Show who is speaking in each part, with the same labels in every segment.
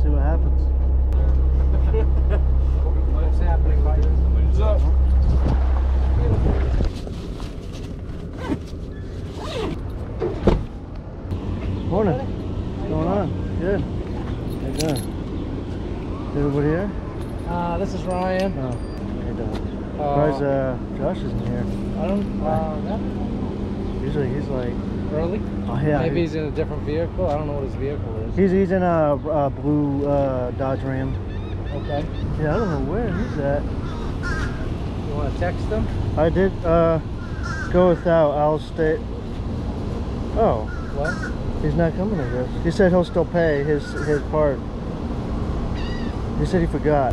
Speaker 1: see what happens.
Speaker 2: What's happening, Mike?
Speaker 3: What's up?
Speaker 1: Morning. What's going on? Good. How you doing? Everybody here?
Speaker 2: This is Ryan.
Speaker 1: Oh, how you doing? Surprised Josh isn't here.
Speaker 2: I don't.
Speaker 1: Usually he's like
Speaker 2: Early?
Speaker 1: Oh yeah.
Speaker 2: Maybe he's in a different vehicle. I don't know what his vehicle is.
Speaker 1: He's in a blue Dodge Ram.
Speaker 2: Okay.
Speaker 1: Yeah, I don't know where he's at.
Speaker 2: You want to text him?
Speaker 1: I did go without. I'll stay. Oh,
Speaker 2: What?
Speaker 1: he's not coming to this. He said he'll still pay his part. He said he forgot.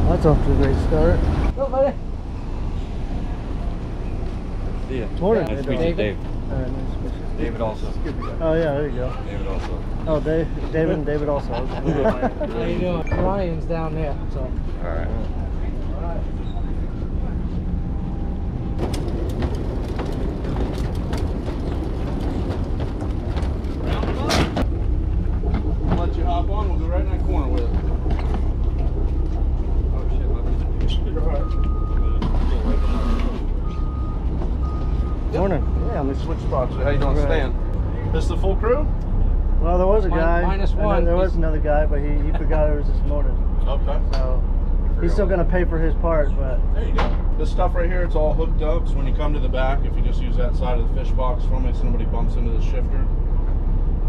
Speaker 1: That's off to a great start.
Speaker 2: Go, buddy.
Speaker 4: See ya.
Speaker 1: Morning.
Speaker 4: Nice to
Speaker 2: David.
Speaker 4: meet you, Dave.
Speaker 1: Nice to meet you.
Speaker 4: David also.
Speaker 1: Oh yeah, there you go.
Speaker 4: David also.
Speaker 1: Oh, David and David also.
Speaker 2: How you doing? Ryan's down there, so.
Speaker 4: All right.
Speaker 3: I'll let you hop on. We'll go right in that corner with it.
Speaker 4: Oh shit,
Speaker 1: Morning.
Speaker 3: Yeah, let me switch spots. How you doing,
Speaker 1: Right.
Speaker 3: Stan? This the full crew?
Speaker 1: Well, there was a guy.
Speaker 2: Minus
Speaker 1: and then
Speaker 2: one.
Speaker 1: There was another guy, but he forgot it was this morning.
Speaker 3: Okay.
Speaker 1: So he's still gonna pay for his part, but
Speaker 3: There you go. This stuff right here, it's all hooked up. So when you come to the back, if you just use that side of the fish box from it, so nobody bumps into the shifter.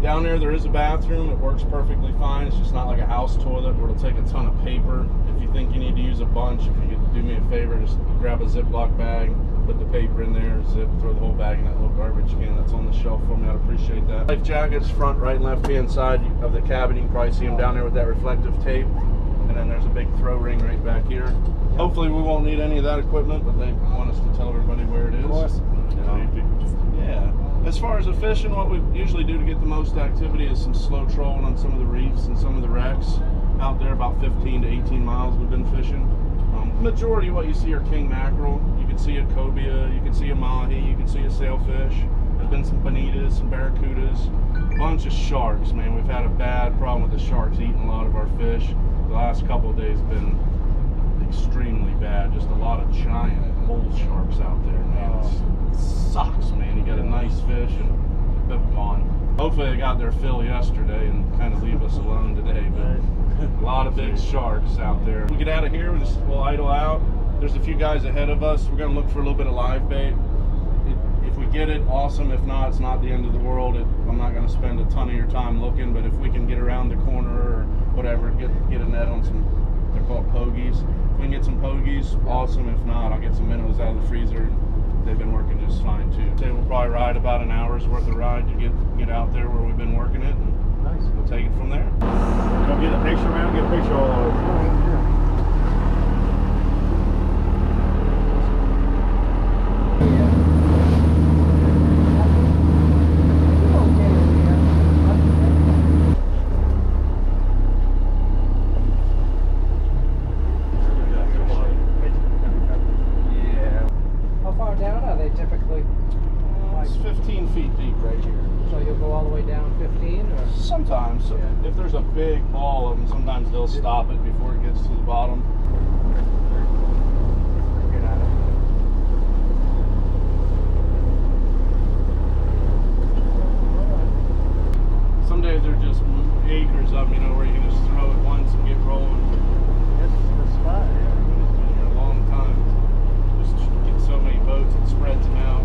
Speaker 3: Down there is a bathroom. It works perfectly fine. It's just not like a house toilet where it'll take a ton of paper. If you think you need to use a bunch, if you could do me a favor, just grab a Ziploc bag, put the paper in there, zip, throw the whole bag in that little garbage can that's on the shelf for me. I'd appreciate that. Life jackets, front, right, and left hand side of the cabin. You can probably see them down there with that reflective tape. And then there's a big throw ring right back here. Hopefully we won't need any of that equipment, but they want us to tell everybody where it is.
Speaker 2: Of course.
Speaker 3: Yeah. As far as the fishing, what we usually do to get the most activity is some slow trolling on some of the reefs and some of the wrecks. Out there about 15 to 18 miles we've been fishing. Majority of what you see are king mackerel. You can see a cobia, you can see a mahi, you can see a sailfish. There's been some bonitas, some barracudas, a bunch of sharks, man. We've had a bad problem with the sharks eating a lot of our fish. The last couple of days been extremely bad. Just a lot of giant bull sharks out there, man. It sucks, man. You got a nice fish and they're gone. Hopefully they got their fill yesterday and kind of leave us alone today, but a lot of big sharks out there. We get out of here, we'll idle out. There's a few guys ahead of us. We're gonna look for a little bit of live bait. If we get it, awesome. If not, it's not the end of the world. I'm not gonna spend a ton of your time looking, but if we can get around the corner or whatever, get a net on some, they're called pogies. If we can get some pogies, awesome. If not, I'll get some minnows out of the freezer. They've been working just fine too. So we'll probably ride about an hour's worth of ride to get out there where we've been working it, and
Speaker 2: Nice.
Speaker 3: we'll take it from there.
Speaker 5: Come get a picture, man. Get a picture all over.
Speaker 2: How far down are they typically?
Speaker 3: It's 15 feet deep right here.
Speaker 2: So you'll go all the way down 15 or?
Speaker 3: Sometimes, if there's a big ball of them, sometimes they'll stop it before it gets to the bottom. Some days they're just acres of them, you know, where you can just throw it once and get rolling.
Speaker 1: this is the spot here.
Speaker 3: It's been here a long time. Just get so many boats, it spreads them out.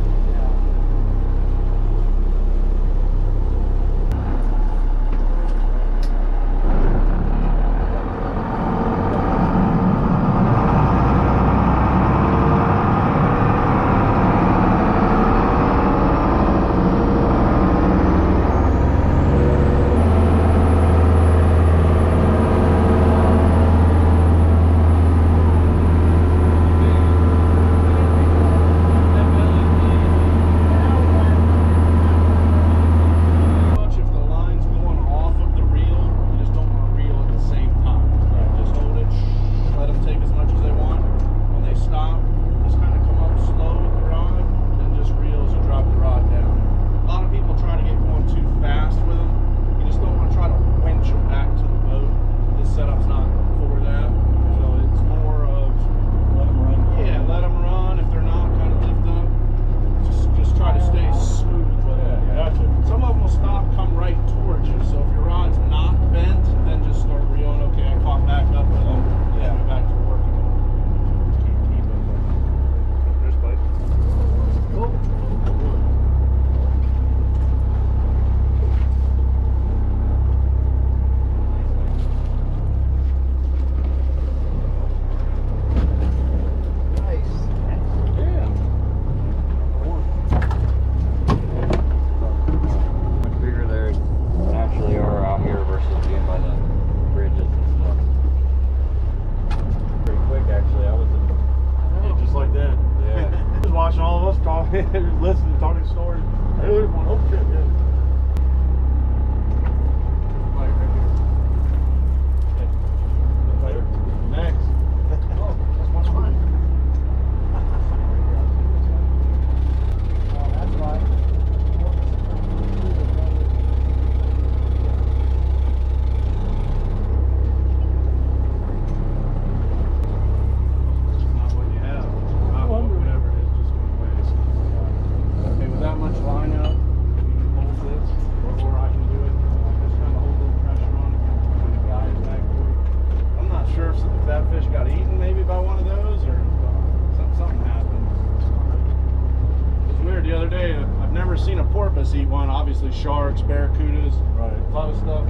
Speaker 3: sharks, barracudas, a lot of stuff.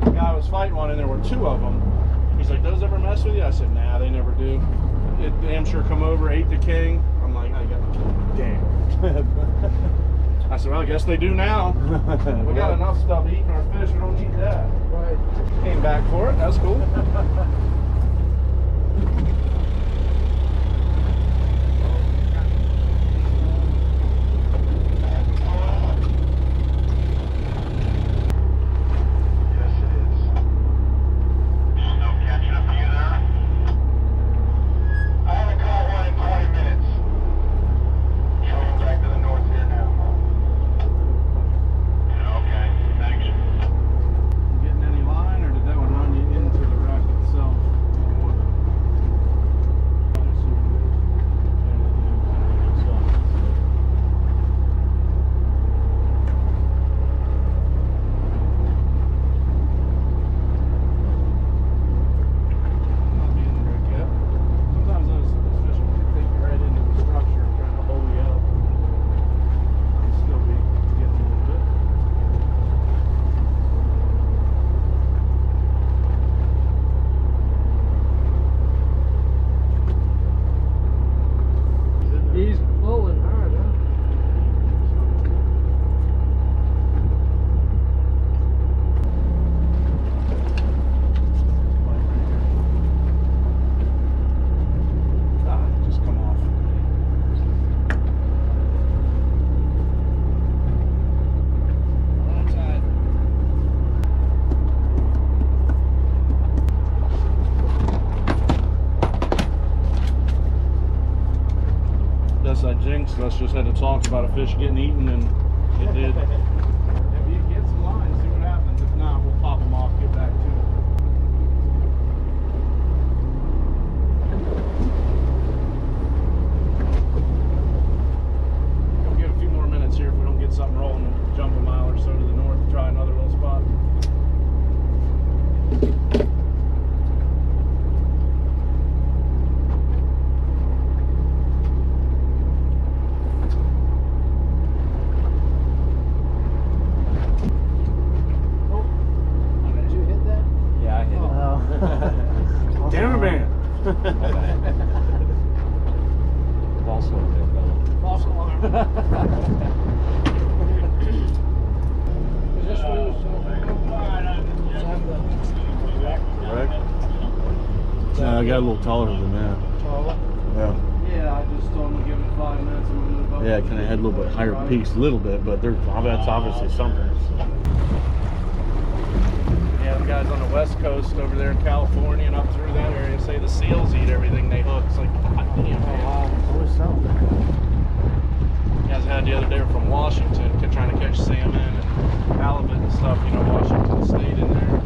Speaker 3: The guy was fighting one, and there were 2 of them. He's like, "Those ever mess with you?" I said, "Nah, they never do." It damn sure come over, ate the king. I'm like, I got damn. I said, "Well, I guess they do now. We got enough stuff eating our fish. We don't need that."
Speaker 2: Right.
Speaker 3: Came back for it. That's cool. I jinxed us, just had to talk about a fish getting eaten, and it did. If you get some lines, see what happens. If not, we'll pop them off, get back to it. We'll give a few more minutes here. If we don't get something rolling, we'll jump a mile or so to the north, try another little spot.
Speaker 5: False alarm.
Speaker 2: False alarm. Is this what it was?
Speaker 5: I got a little taller than that.
Speaker 2: Taller?
Speaker 5: Yeah.
Speaker 3: Yeah, I just told him to give him 5 minutes and we'll move up.
Speaker 5: Yeah, kind of had a little bit higher peaks, a little bit, but that's obviously something.
Speaker 3: Yeah, the guys on the west coast over there in California and up through that area say the seals eat everything they hook. It's like, God damn, man.
Speaker 1: Always something.
Speaker 3: Guys had the other day from Washington trying to catch salmon and halibut and stuff, you know, Washington State in there.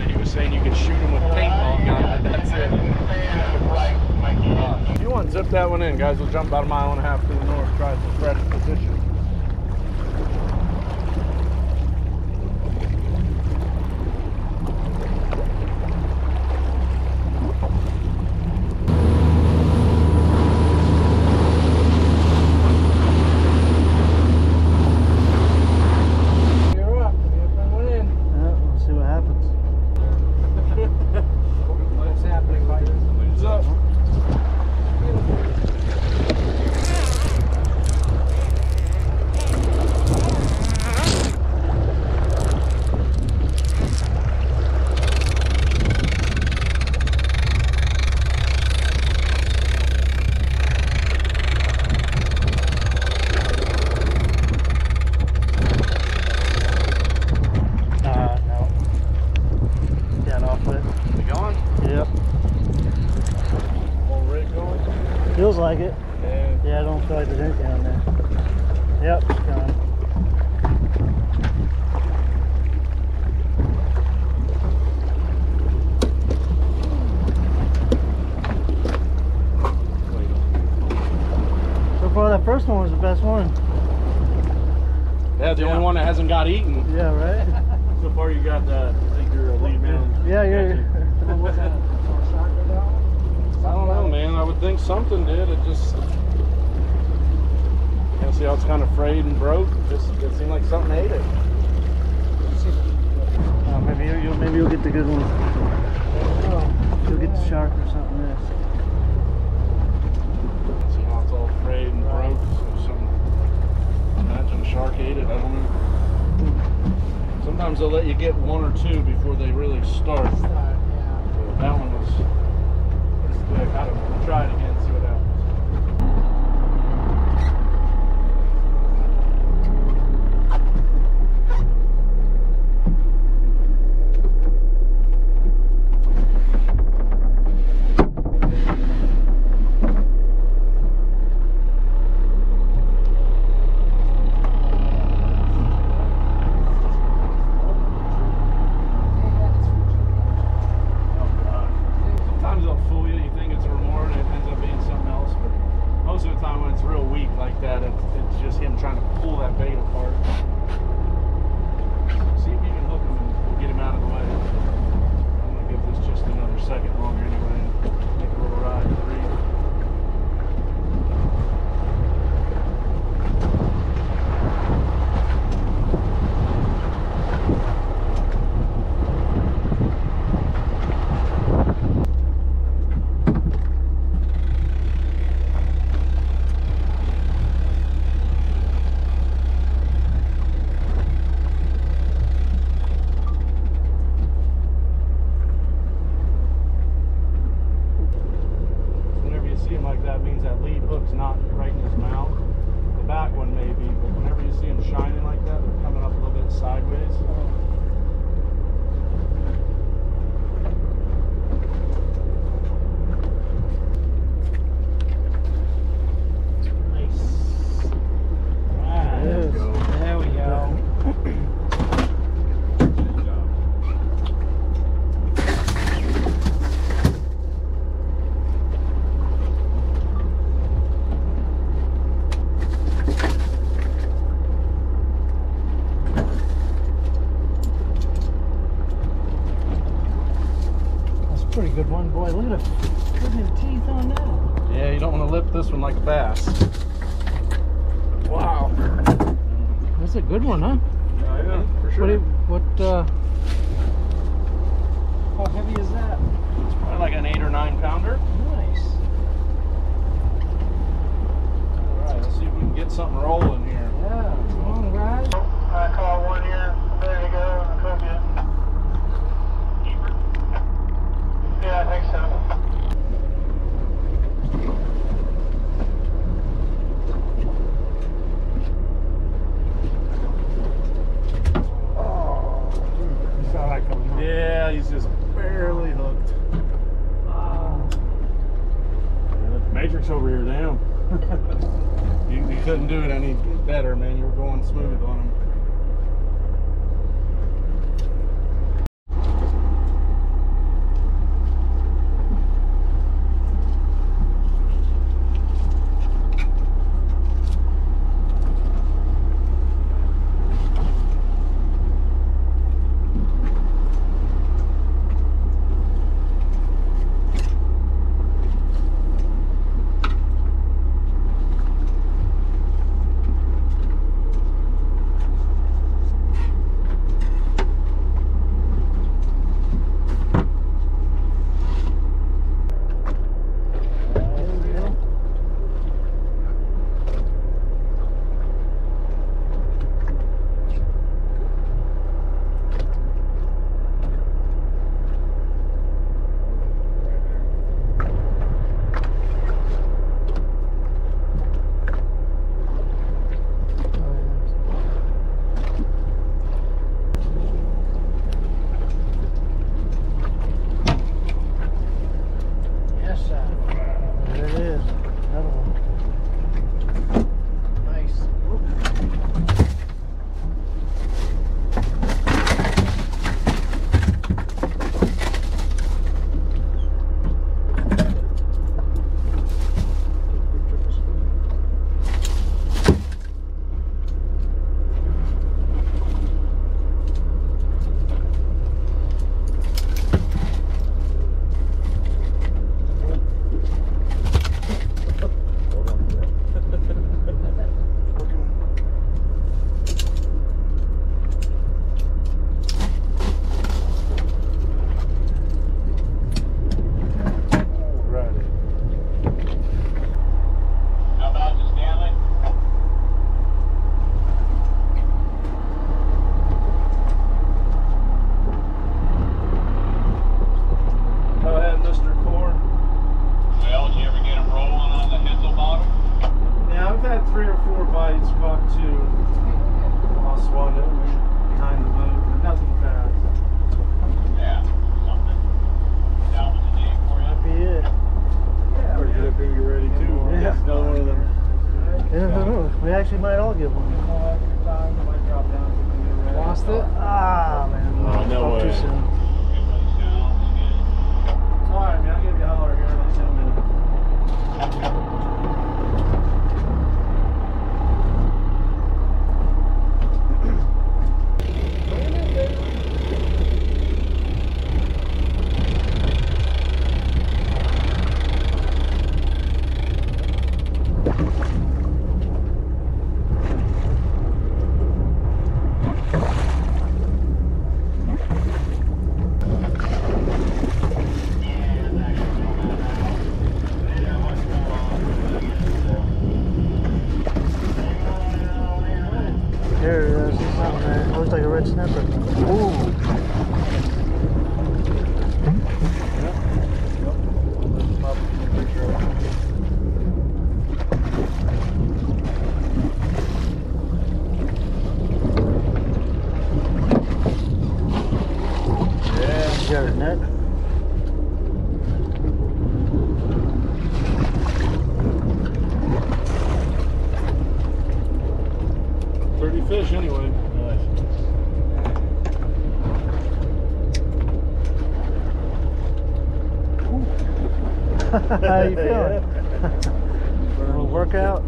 Speaker 3: He was saying you could shoot them with paintball guns, but that's it. If you want to zip that one in, guys, we'll jump about 1.5 miles to the north, try some fresh position.
Speaker 1: Feels like it. Yeah, I don't feel like there's anything on there. Yep, it's gone. So far, that first one was the best one.
Speaker 3: Yeah, the only one that hasn't got eaten.
Speaker 1: Yeah, right?
Speaker 5: So far, you got I think you're a lead man.
Speaker 1: Yeah, you're.
Speaker 2: What's that?
Speaker 3: I don't know, man. I would think something did. It just, See how it's kind of frayed and broke? It seemed like something ate it.
Speaker 1: Maybe you'll get the good one. You'll get the shark or something. This.
Speaker 3: See how it's all frayed and broke? So something. Imagine a shark ate it. I don't know. Sometimes they'll let you get one or two before they really start. So that one was pretty quick. I don't know. We'll try it again, see what happens.
Speaker 1: Pretty good one, boy. Look at the teeth on that.
Speaker 3: Yeah, you don't want to lip this one like a bass.
Speaker 1: Wow. That's a good one, huh?
Speaker 3: Yeah, for sure.
Speaker 1: How heavy is that?
Speaker 3: It's probably like an 8 or 9 pounder.
Speaker 1: Nice.
Speaker 3: Alright, let's see if we can get something rolling here.
Speaker 1: Yeah, come on, guys.
Speaker 2: I caught one here. There you go. I cooked it. Yeah, I think so.
Speaker 5: You saw that coming, huh?
Speaker 3: Yeah, he's just barely hooked.
Speaker 5: Yeah, Matrix over here, damn.
Speaker 3: You couldn't do it any better, man. You were going smooth on him.
Speaker 1: red snapper. Ooh. Yeah, you got a net.
Speaker 3: Fish anyway.
Speaker 5: Nice.
Speaker 1: How you feeling? A little workout?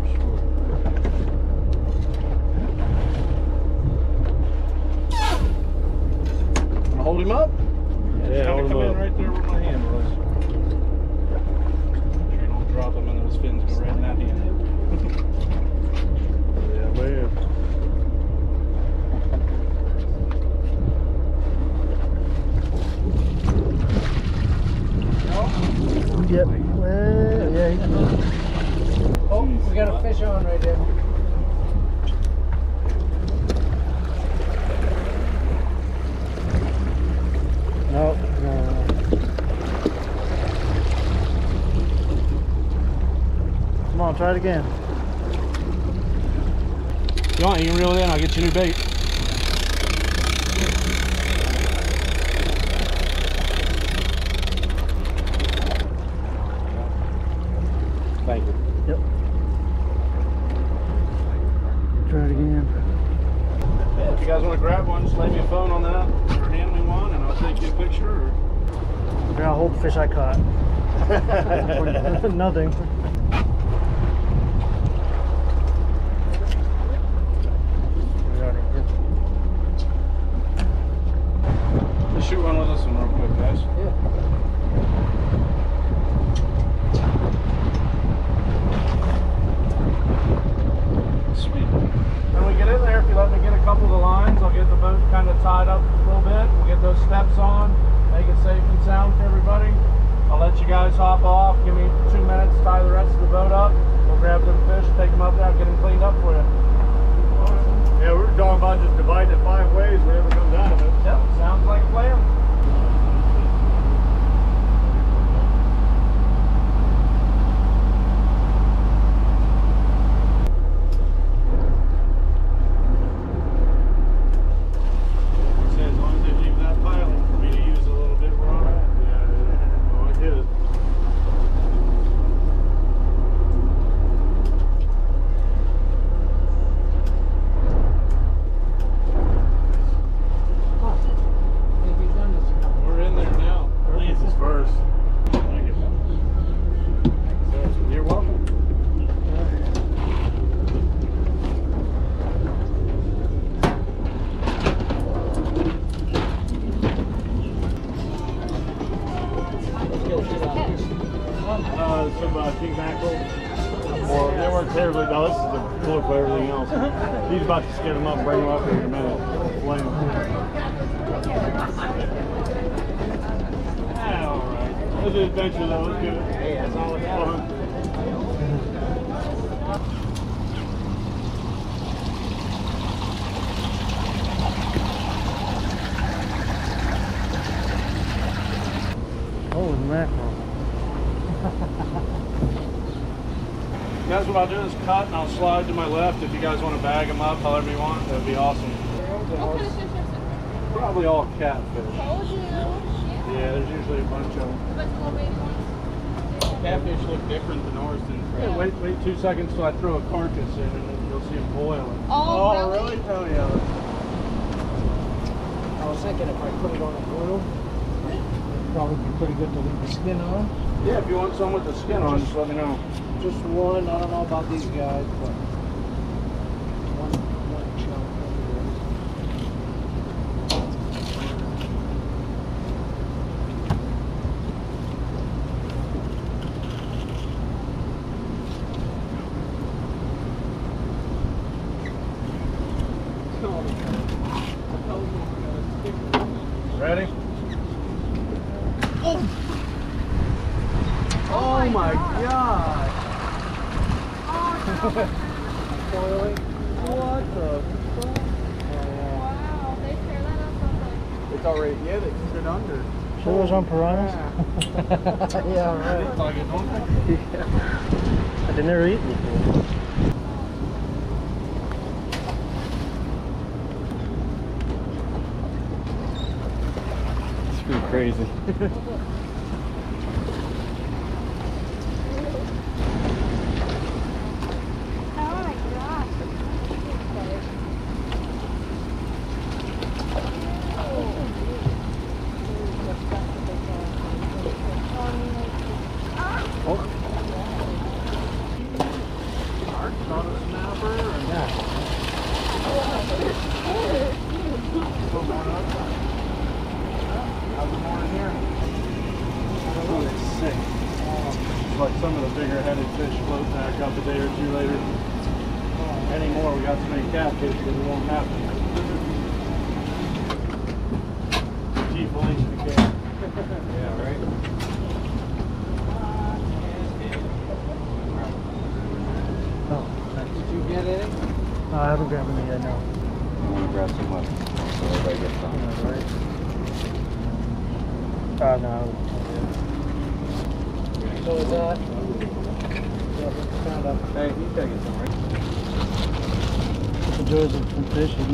Speaker 3: Hold him up?
Speaker 5: Yeah, hold him
Speaker 3: come in
Speaker 5: up.
Speaker 3: right there where my hand was. Make sure you don't drop him and those fins go right in that hand.
Speaker 5: Yeah, man.
Speaker 1: Yep. Well, yeah, he's good.
Speaker 4: Oh, we got a fish on right there.
Speaker 1: No, no. Come on, try it again.
Speaker 3: You want, you can reel it in, I'll get you a new bait.
Speaker 5: Thank you.
Speaker 1: Yep. Try it again.
Speaker 3: Yeah, if you guys want to grab one, just lay me a phone on that or hand me one and I'll take you a picture. Or...
Speaker 1: Here, I'll hold the fish I caught. Nothing.
Speaker 3: Let's shoot one with this one real quick, guys. Sweet. When we get in there, if you let me get a couple of the lines, I'll get the boat kind of tied up a little bit. We'll get those steps on, make it safe and sound for everybody. I'll let you guys hop off. Give me 2 minutes, tie the rest of the boat up. We'll grab them fish, take them up there, get them cleaned up for you.
Speaker 5: Yeah, we're talking about just dividing it 5 ways, whatever comes out of it.
Speaker 3: Yep, sounds like a plan. As long as they leave that piling for me to use a little bit, we're all right.
Speaker 5: Yeah, oh, I get it.
Speaker 3: We're in there now.
Speaker 5: Lance is first.
Speaker 3: Thank you. You're welcome.
Speaker 5: Some king mackerel. Or they weren't terribly. No, this is the floor for everything else. He's about to skin them up, bring them up here in a minute. Flame. Yeah, all right. It was an adventure though. It was good.
Speaker 4: Hey, that's all it
Speaker 5: Fun.
Speaker 1: Holy mackerel.
Speaker 3: Guys, what I'll do is cut and I'll slide to my left. If you guys want to bag them up however you want, that'd be awesome. Probably all catfish.
Speaker 6: Told you.
Speaker 3: Yeah, there's usually a bunch of them.
Speaker 6: But the little baby ones.
Speaker 3: Catfish look different than ours. Yeah, wait 2 seconds till I throw a carcass in and then you'll see them boiling.
Speaker 6: Oh, really?
Speaker 3: Oh, yeah.
Speaker 4: I was thinking if I put it on a grill, it'd probably be pretty good to leave the skin on.
Speaker 3: Yeah, if you want some with the skin on, just let me know.
Speaker 4: Just one. I don't know about these guys, but one chunk.
Speaker 3: Ready? Oh my god!
Speaker 4: Boiling.
Speaker 3: What the fuck?
Speaker 6: Wow, they
Speaker 4: already get it. Put it under.
Speaker 1: Sure was on piranhas? Yeah, right.
Speaker 3: Like it, don't they?
Speaker 1: I've never eaten before.
Speaker 5: It's pretty crazy. Like some of the bigger headed fish float back up a day or two later. Anymore, we got so many catfish that it won't happen. Chief links the cat. Yeah, right?
Speaker 1: Oh, thanks.
Speaker 4: Did you get any?
Speaker 1: No, I haven't grabbed any yet, no.
Speaker 5: I want to grab some much so everybody gets some.
Speaker 1: Yeah, right. No.
Speaker 4: So is that?
Speaker 5: Hey, you gotta get some, right?
Speaker 1: The joys of fishing.